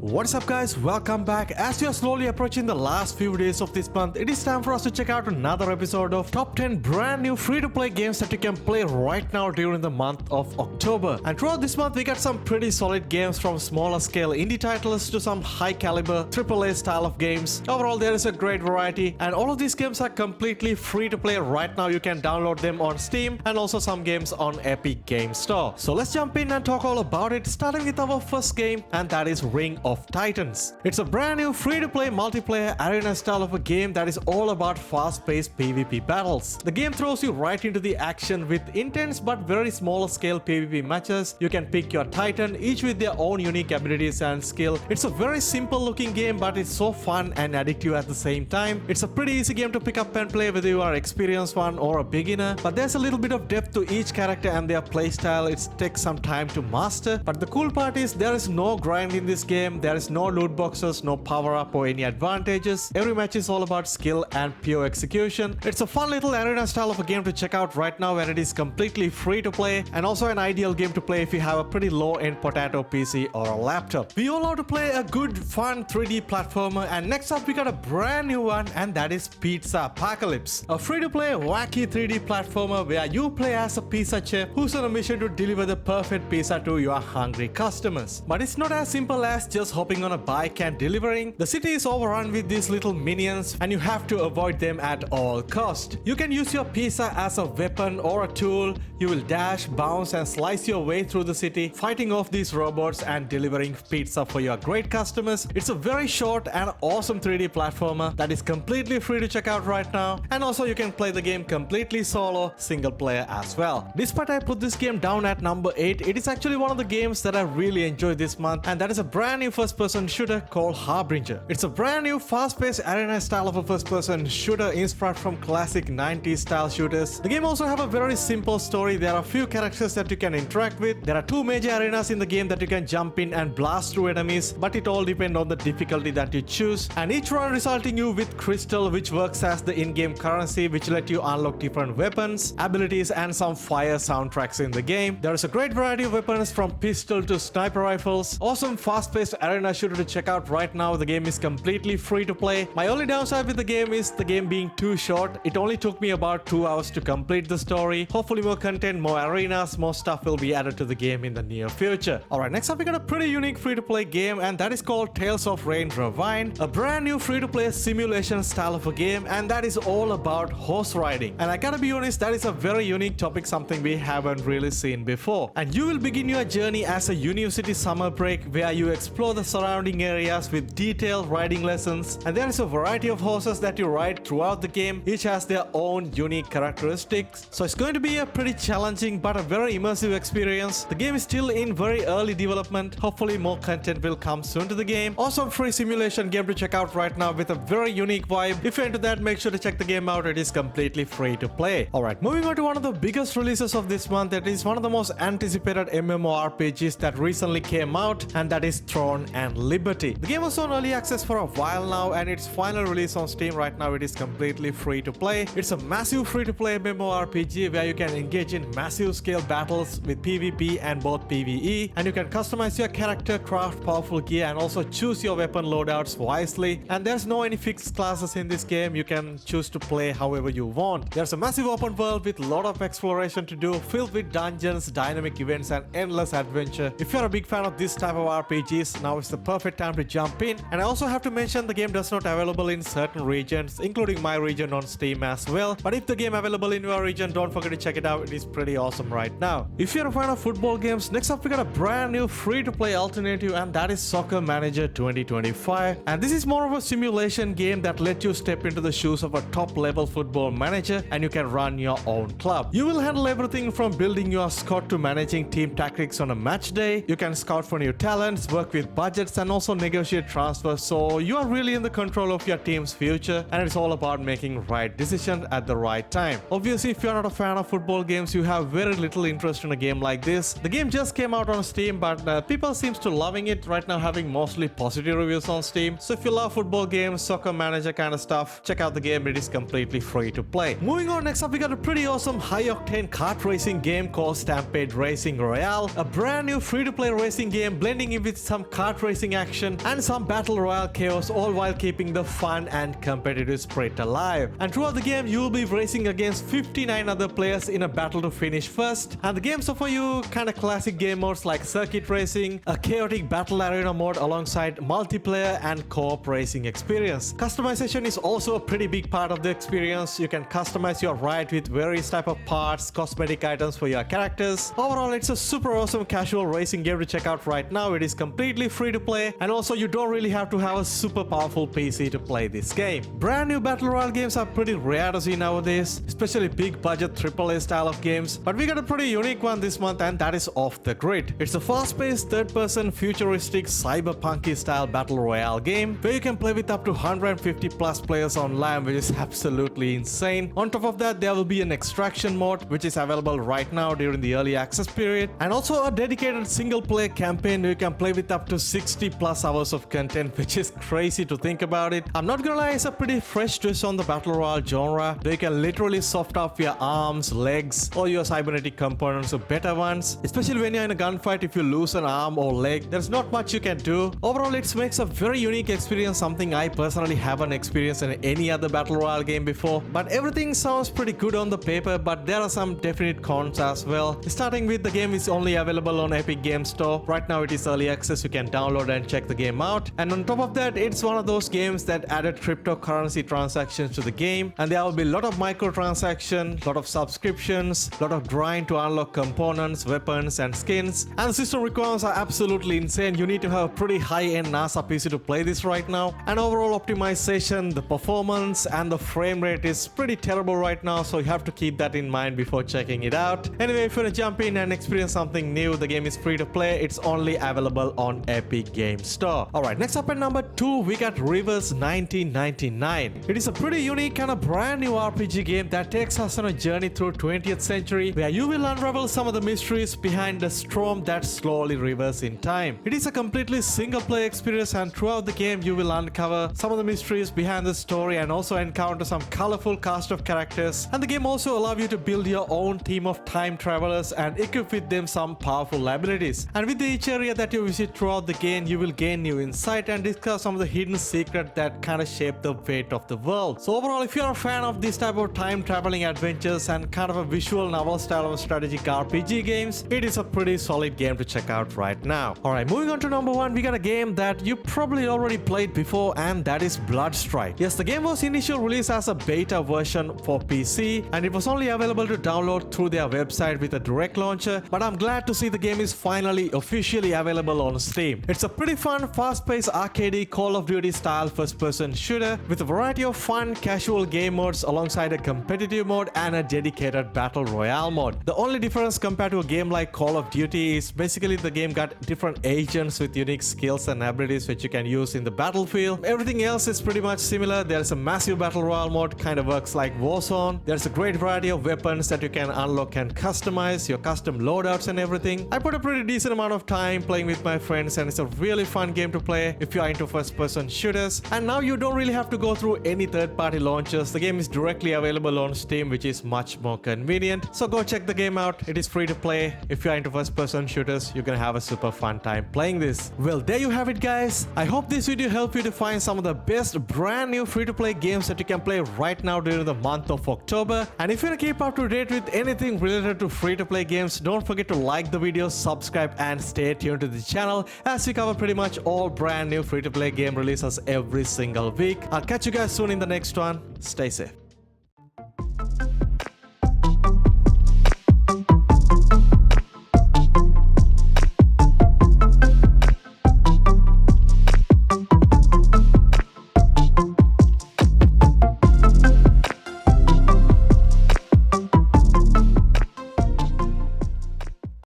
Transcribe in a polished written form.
What's up guys, welcome back. As we are slowly approaching the last few days of this month, it is time for us to check out another episode of top 10 brand new free-to-play games that you can play right now during the month of October. And throughout this month we got some pretty solid games, from smaller scale indie titles to some high caliber AAA style of games. Overall there is a great variety, and all of these games are completely free to play right now. You can download them on Steam and also some games on Epic Games Store. So let's jump in and talk all about it, starting with our first game, and that is Ring of Titans. It's a brand new free-to-play multiplayer arena style of a game that is all about fast-paced PvP battles. The game throws you right into the action with intense but very small scale PvP matches. You can pick your Titan, each with their own unique abilities and skill. It's a very simple looking game, but it's so fun and addictive at the same time. It's a pretty easy game to pick up and play whether you are an experienced one or a beginner, but there's a little bit of depth to each character and their playstyle. It takes some time to master, but the cool part is there is no grind in this game. There is no loot boxes, no power up or any advantages. Every match is all about skill and pure execution. It's a fun little arena style of a game to check out right now, and it is completely free to play, and also an ideal game to play if you have a pretty low end potato PC or a laptop. We all know to play a good fun 3D platformer, and next up we got a brand new one, and that is Pizzapocalypse, a free to play wacky 3D platformer where you play as a pizza chef who's on a mission to deliver the perfect pizza to your hungry customers. But it's not as simple as just hopping on a bike and delivering. The city is overrun with these little minions, and you have to avoid them at all cost. You can use your pizza as a weapon or a tool. You will dash, bounce and slice your way through the city, fighting off these robots and delivering pizza for your great customers. It's a very short and awesome 3D platformer that is completely free to check out right now, and also you can play the game completely solo, single player as well. Despite I put this game down at number 8, it is actually one of the games that I really enjoyed this month, and that is a brand new first person shooter called Harbinger. It's a brand new fast-paced arena style of a first-person shooter inspired from classic 90s style shooters. The game also have a very simple story. There are a few characters that you can interact with. There are 2 major arenas in the game that you can jump in and blast through enemies, but it all depends on the difficulty that you choose, and each one resulting you with crystal, which works as the in-game currency, which let you unlock different weapons, abilities and some fire soundtracks in the game. There is a great variety of weapons from pistol to sniper rifles. Awesome fast-paced arena shooter to check out right now. The game is completely free to play. My only downside with the game is the game being too short. It only took me about 2 hours to complete the story. Hopefully more content, more arenas, more stuff will be added to the game in the near future. Alright, next up we got a pretty unique free to play game, and that is called Tales of Rein Ravine, a brand new free to play simulation style of a game, and that is all about horse riding. And I gotta be honest, that is a very unique topic, something we haven't really seen before. And you will begin your journey as a university summer break where you explore the surrounding areas with detailed riding lessons, and there is a variety of horses that you ride throughout the game. Each has their own unique characteristics, so it's going to be a pretty challenging but a very immersive experience. The game is still in very early development. Hopefully more content will come soon to the game. Awesome free simulation game to check out right now with a very unique vibe. If you're into that, make sure to check the game out. It is completely free to play. Alright, moving on to one of the biggest releases of this month. That is one of the most anticipated MMORPGs that recently came out, and that is Throne and Liberty. The game was on early access for a while now, and its final release on Steam right now, it is completely free to play. It's a massive free to play MMORPG where you can engage in massive scale battles with PvP and both PvE, and you can customize your character, craft powerful gear and also choose your weapon loadouts wisely. And there's no any fixed classes in this game. You can choose to play however you want. There's a massive open world with a lot of exploration to do, filled with dungeons, dynamic events and endless adventure. If you're a big fan of this type of RPGs, now is the perfect time to jump in. And I also have to mention the game does not available in certain regions, including my region on Steam as well. But if the game available in your region, don't forget to check it out. It is pretty awesome right now. If you're a fan of football games, next up we got a brand new free to play alternative, and that is Soccer Manager 2025. And this is more of a simulation game that lets you step into the shoes of a top level football manager, and you can run your own club. You will handle everything from building your squad to managing team tactics on a match day. You can scout for new talents, work with budgets and also negotiate transfers, so you are really in the control of your team's future, and it's all about making right decisions at the right time. Obviously, if you're not a fan of football games, you have very little interest in a game like this. The game just came out on Steam, but people seems to loving it right now, having mostly positive reviews on Steam. So if you love football games, soccer manager kind of stuff, check out the game. It is completely free to play. Moving on, next up we got a pretty awesome high octane kart racing game called Stampede Racing Royale, a brand new free to play racing game blending in with some kart kart racing action, and some battle royale chaos, all while keeping the fun and competitive spirit alive. And throughout the game, you will be racing against 59 other players in a battle to finish first. And the games offer you kinda classic game modes like circuit racing, a chaotic battle arena mode alongside multiplayer and co-op racing experience. Customization is also a pretty big part of the experience. You can customize your ride with various type of parts, cosmetic items for your characters. Overall, it's a super awesome casual racing game to check out right now. It is completely free to play, and also you don't really have to have a super powerful PC to play this game. Brand new battle royale games are pretty rare to see nowadays, especially big budget AAA style of games, but we got a pretty unique one this month, and that is Off the Grid. It's a fast-paced third-person futuristic cyberpunky style battle royale game where you can play with up to 150 plus players online, which is absolutely insane. On top of that, there will be an extraction mode which is available right now during the early access period, and also a dedicated single player campaign where you can play with up to 60 plus hours of content, which is crazy to think about it. I'm not gonna lie, it's a pretty fresh twist on the battle royale genre where you can literally soft up your arms, legs, or your cybernetic components to better ones. Especially when you're in a gunfight, if you lose an arm or leg, there's not much you can do. Overall, it makes a very unique experience, something I personally haven't experienced in any other battle royale game before. But everything sounds pretty good on the paper, but there are some definite cons as well. Starting with, the game is only available on Epic Games Store. Right now it is early access, you can download and check the game out. And on top of that, it's one of those games that added cryptocurrency transactions to the game, and there will be a lot of microtransactions, lot of subscriptions, lot of grind to unlock components, weapons and skins. And the system requirements are absolutely insane. You need to have a pretty high-end NASA PC to play this right now. And overall optimization, the performance and the frame rate is pretty terrible right now, so you have to keep that in mind before checking it out. Anyway, if you want to jump in and experience something new, the game is free to play. It's only available on Epic Games Store. Alright, next up at number 2, we got Rivers 1999. It is a pretty unique and a brand new RPG game that takes us on a journey through 20th century where you will unravel some of the mysteries behind the storm that slowly reverses in time. It is a completely single player experience, and throughout the game you will uncover some of the mysteries behind the story and also encounter some colorful cast of characters. And the game also allows you to build your own team of time travelers and equip with them some powerful abilities. And with each area that you visit throughout the game, you will gain new insight and discover some of the hidden secrets that kind of shape the fate of the world. So overall, if you're a fan of this type of time traveling adventures and kind of a visual novel style of strategic RPG games, it is a pretty solid game to check out right now. Alright, moving on to number 1, we got a game that you probably already played before, and that is Bloodstrike. Yes, the game was initially released as a beta version for PC, and it was only available to download through their website with a direct launcher, but I'm glad to see the game is finally officially available on Steam. It's a pretty fun, fast-paced arcadey Call of Duty style first-person shooter with a variety of fun, casual game modes alongside a competitive mode and a dedicated battle royale mode. The only difference compared to a game like Call of Duty is basically the game got different agents with unique skills and abilities which you can use in the battlefield. Everything else is pretty much similar. There's a massive battle royale mode, kind of works like Warzone. There's a great variety of weapons that you can unlock and customize, your custom loadouts and everything. I put a pretty decent amount of time playing with my friends, and it's a really fun game to play if you are into first-person shooters. And now you don't really have to go through any third-party launchers. The game is directly available on Steam, which is much more convenient. So go check the game out. It is free to play. If you are into first-person shooters, you're gonna have a super fun time playing this. Well, there you have it, guys. I hope this video helped you to find some of the best brand new free-to-play games that you can play right now during the month of October. And if you want to keep up to date with anything related to free-to-play games, don't forget to like the video, subscribe, and stay tuned to the channel as we cover pretty much all brand new free-to-play game releases every single week. I'll catch you guys soon in the next one. Stay safe.